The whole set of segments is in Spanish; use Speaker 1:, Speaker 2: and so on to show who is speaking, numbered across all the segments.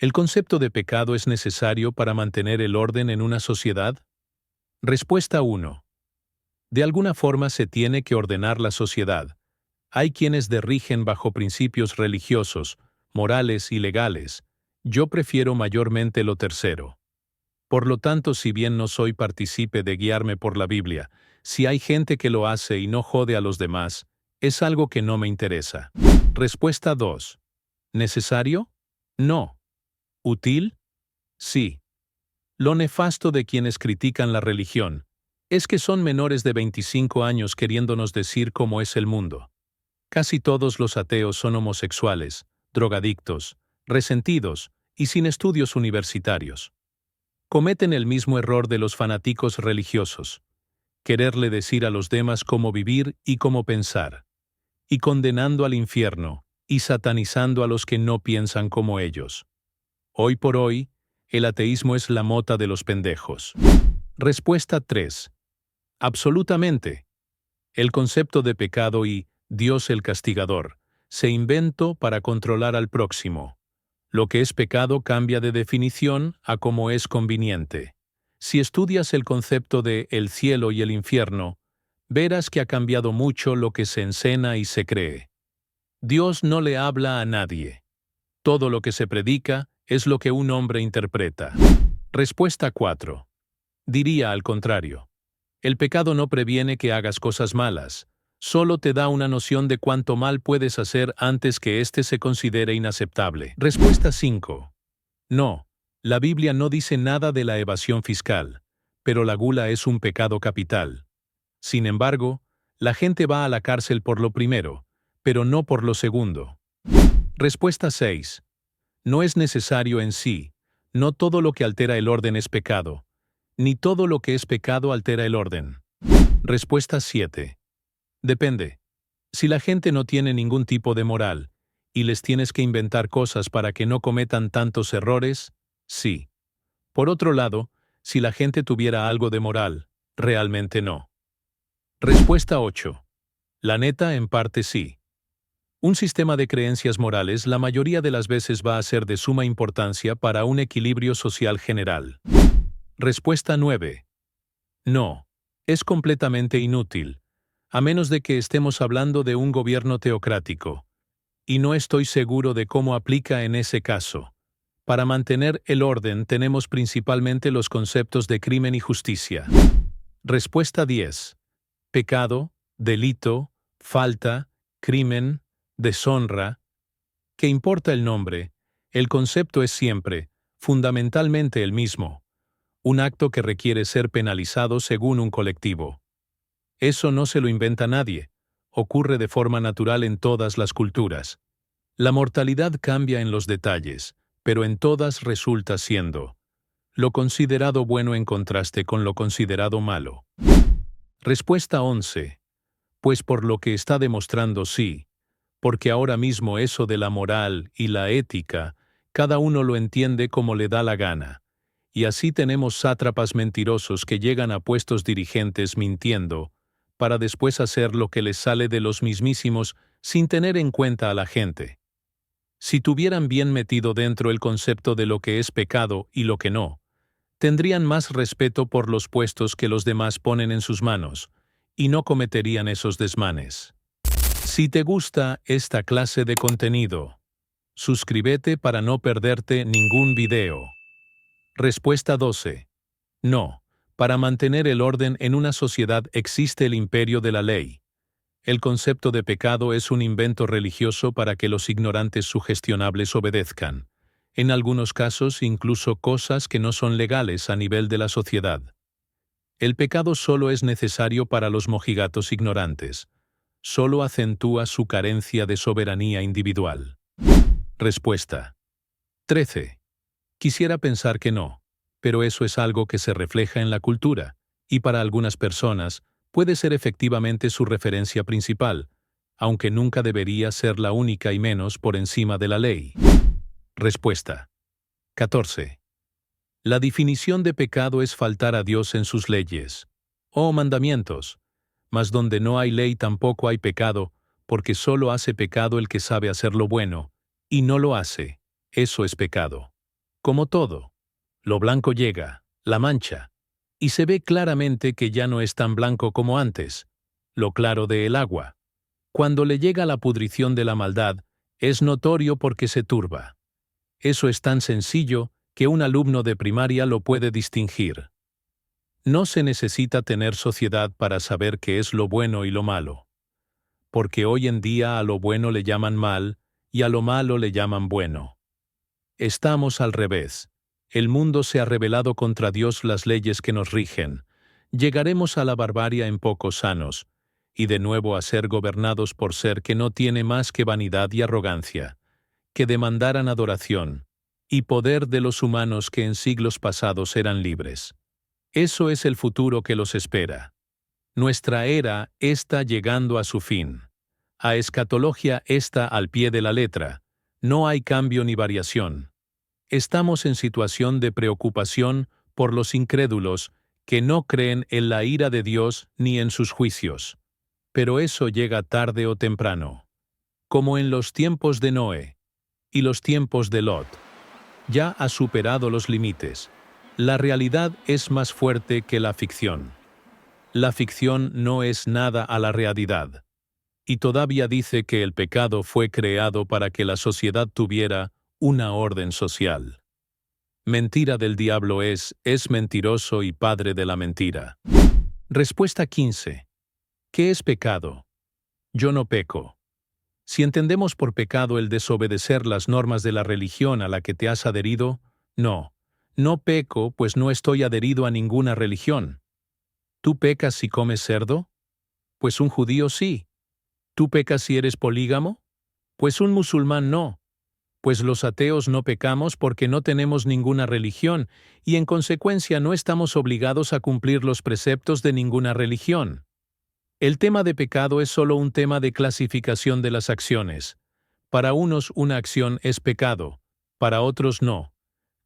Speaker 1: ¿El concepto de pecado es necesario para mantener el orden en una sociedad? Respuesta 1. De alguna forma se tiene que ordenar la sociedad. Hay quienes rigen bajo principios religiosos, morales y legales. Yo prefiero mayormente lo tercero. Por lo tanto, si bien no soy partícipe de guiarme por la Biblia, si hay gente que lo hace y no jode a los demás, es algo que no me interesa. Respuesta 2. ¿Necesario? No. ¿Útil? Sí. Lo nefasto de quienes critican la religión es que son menores de 25 años queriéndonos decir cómo es el mundo. Casi todos los ateos son homosexuales, drogadictos, resentidos y sin estudios universitarios. Cometen el mismo error de los fanáticos religiosos: quererle decir a los demás cómo vivir y cómo pensar, y condenando al infierno y satanizando a los que no piensan como ellos. Hoy por hoy, el ateísmo es la mota de los pendejos. Respuesta 3. Absolutamente. El concepto de pecado y Dios el castigador se inventó para controlar al próximo. Lo que es pecado cambia de definición a como es conveniente. Si estudias el concepto de el cielo y el infierno, verás que ha cambiado mucho lo que se enseña y se cree. Dios no le habla a nadie. Todo lo que se predica es lo que un hombre interpreta. Respuesta 4. Diría al contrario. El pecado no previene que hagas cosas malas, solo te da una noción de cuánto mal puedes hacer antes que éste se considere inaceptable. Respuesta 5. No, la Biblia no dice nada de la evasión fiscal, pero la gula es un pecado capital. Sin embargo, la gente va a la cárcel por lo primero, pero no por lo segundo. Respuesta 6. No es necesario en sí, no todo lo que altera el orden es pecado, ni todo lo que es pecado altera el orden. Respuesta 7. Depende. Si la gente no tiene ningún tipo de moral, y les tienes que inventar cosas para que no cometan tantos errores, sí. Por otro lado, si la gente tuviera algo de moral, realmente no. Respuesta 8. La neta, en parte sí. Un sistema de creencias morales la mayoría de las veces va a ser de suma importancia para un equilibrio social general. Respuesta 9. No. Es completamente inútil, a menos de que estemos hablando de un gobierno teocrático. Y no estoy seguro de cómo aplica en ese caso. Para mantener el orden tenemos principalmente los conceptos de crimen y justicia. Respuesta 10. Pecado, delito, falta, crimen, deshonra. ¿Qué importa el nombre? El concepto es siempre, fundamentalmente el mismo. Un acto que requiere ser penalizado según un colectivo. Eso no se lo inventa nadie. Ocurre de forma natural en todas las culturas. La mortalidad cambia en los detalles, pero en todas resulta siendo lo considerado bueno en contraste con lo considerado malo. Respuesta 11. Pues por lo que está demostrando sí, porque ahora mismo eso de la moral y la ética, cada uno lo entiende como le da la gana. Y así tenemos sátrapas mentirosos que llegan a puestos dirigentes mintiendo, para después hacer lo que les sale de los mismísimos sin tener en cuenta a la gente. Si tuvieran bien metido dentro el concepto de lo que es pecado y lo que no, tendrían más respeto por los puestos que los demás ponen en sus manos, y no cometerían esos desmanes. Si te gusta esta clase de contenido, suscríbete para no perderte ningún video. Respuesta 12. No. Para mantener el orden en una sociedad existe el imperio de la ley. El concepto de pecado es un invento religioso para que los ignorantes sugestionables obedezcan. En algunos casos incluso cosas que no son legales a nivel de la sociedad. El pecado solo es necesario para los mojigatos ignorantes. Solo acentúa su carencia de soberanía individual. Respuesta 13. Quisiera pensar que no, pero eso es algo que se refleja en la cultura, y para algunas personas puede ser efectivamente su referencia principal, aunque nunca debería ser la única y menos por encima de la ley. Respuesta 14. La definición de pecado es faltar a Dios en sus leyes, o mandamientos, mas donde no hay ley tampoco hay pecado, porque solo hace pecado el que sabe hacer lo bueno, y no lo hace, eso es pecado. Como todo, lo blanco llega, la mancha, y se ve claramente que ya no es tan blanco como antes, lo claro de el agua. Cuando le llega la pudrición de la maldad, es notorio porque se turba. Eso es tan sencillo que un alumno de primaria lo puede distinguir. No se necesita tener sociedad para saber qué es lo bueno y lo malo. Porque hoy en día a lo bueno le llaman mal y a lo malo le llaman bueno. Estamos al revés. El mundo se ha rebelado contra Dios las leyes que nos rigen. Llegaremos a la barbarie en pocos años, y de nuevo a ser gobernados por ser que no tiene más que vanidad y arrogancia, que demandaran adoración y poder de los humanos que en siglos pasados eran libres. Eso es el futuro que los espera. Nuestra era está llegando a su fin. A escatología está al pie de la letra. No hay cambio ni variación. Estamos en situación de preocupación por los incrédulos que no creen en la ira de Dios ni en sus juicios. Pero eso llega tarde o temprano. Como en los tiempos de Noé y los tiempos de Lot. Ya ha superado los límites. La realidad es más fuerte que la ficción. La ficción no es nada a la realidad. Y todavía dice que el pecado fue creado para que la sociedad tuviera una orden social. Mentira del diablo es mentiroso y padre de la mentira. Respuesta 15. ¿Qué es pecado? Yo no peco. Si entendemos por pecado el desobedecer las normas de la religión a la que te has adherido, no peco, pues no estoy adherido a ninguna religión. ¿Tú pecas si comes cerdo? Pues un judío sí. ¿Tú pecas si eres polígamo? Pues un musulmán no. Pues los ateos no pecamos porque no tenemos ninguna religión y en consecuencia no estamos obligados a cumplir los preceptos de ninguna religión. El tema de pecado es solo un tema de clasificación de las acciones. Para unos una acción es pecado, para otros no.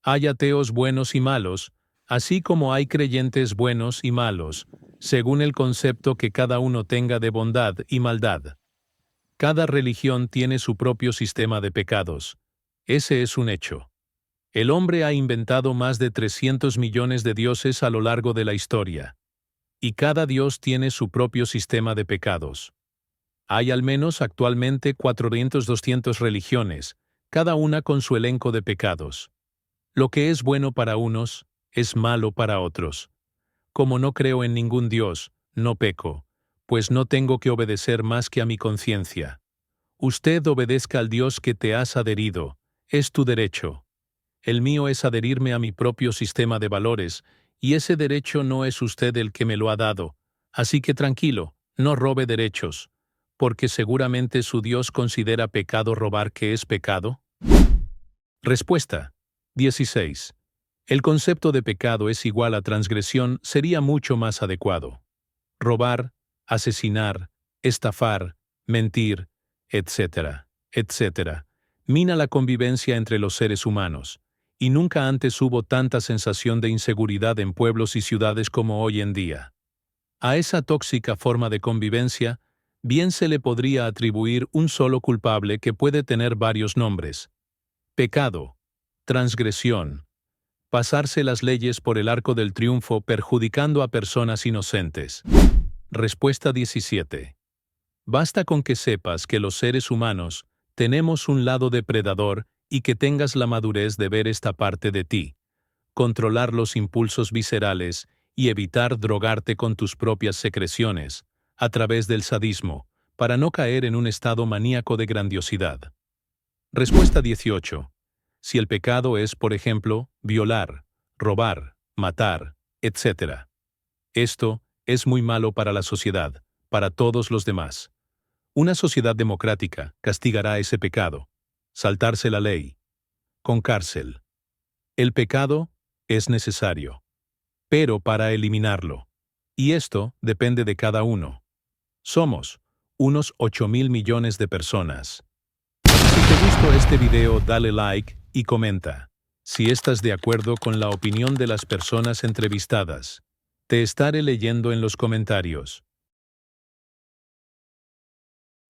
Speaker 1: Hay ateos buenos y malos, así como hay creyentes buenos y malos, según el concepto que cada uno tenga de bondad y maldad. Cada religión tiene su propio sistema de pecados. Ese es un hecho. El hombre ha inventado más de 300 millones de dioses a lo largo de la historia. Y cada dios tiene su propio sistema de pecados. Hay al menos actualmente 400-200 religiones, cada una con su elenco de pecados. Lo que es bueno para unos, es malo para otros. Como no creo en ningún dios, no peco, pues no tengo que obedecer más que a mi conciencia. Usted obedezca al Dios que te has adherido, es tu derecho. El mío es adherirme a mi propio sistema de valores, y ese derecho no es usted el que me lo ha dado, así que tranquilo, no robe derechos, porque seguramente su Dios considera pecado robar que es pecado. Respuesta 16. El concepto de pecado es igual a transgresión sería mucho más adecuado. Robar, asesinar, estafar, mentir, etcétera, etcétera, mina la convivencia entre los seres humanos, y nunca antes hubo tanta sensación de inseguridad en pueblos y ciudades como hoy en día. A esa tóxica forma de convivencia, bien se le podría atribuir un solo culpable que puede tener varios nombres. Pecado, transgresión, pasarse las leyes por el arco del triunfo perjudicando a personas inocentes. Respuesta 17. Basta con que sepas que los seres humanos tenemos un lado depredador y que tengas la madurez de ver esta parte de ti, controlar los impulsos viscerales y evitar drogarte con tus propias secreciones, a través del sadismo, para no caer en un estado maníaco de grandiosidad. Respuesta 18. Si el pecado es, por ejemplo, violar, robar, matar, etc. Esto es muy malo para la sociedad, para todos los demás. Una sociedad democrática castigará ese pecado. Saltarse la ley. Con cárcel. El pecado es necesario. Pero para eliminarlo. Y esto depende de cada uno. Somos unos 8.000 millones de personas. Si te gustó este video, dale like y comenta. Si estás de acuerdo con la opinión de las personas entrevistadas, te estaré leyendo en los comentarios.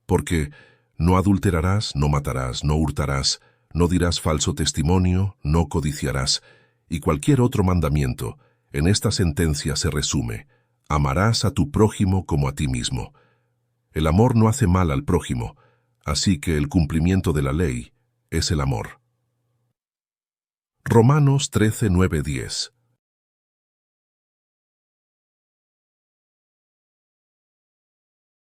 Speaker 2: Porque no adulterarás, no matarás, no hurtarás, no dirás falso testimonio, no codiciarás, y cualquier otro mandamiento. En esta sentencia se resume: amarás a tu prójimo como a ti mismo. El amor no hace mal al prójimo, así que el cumplimiento de la ley es el amor. Romanos 13:9-10.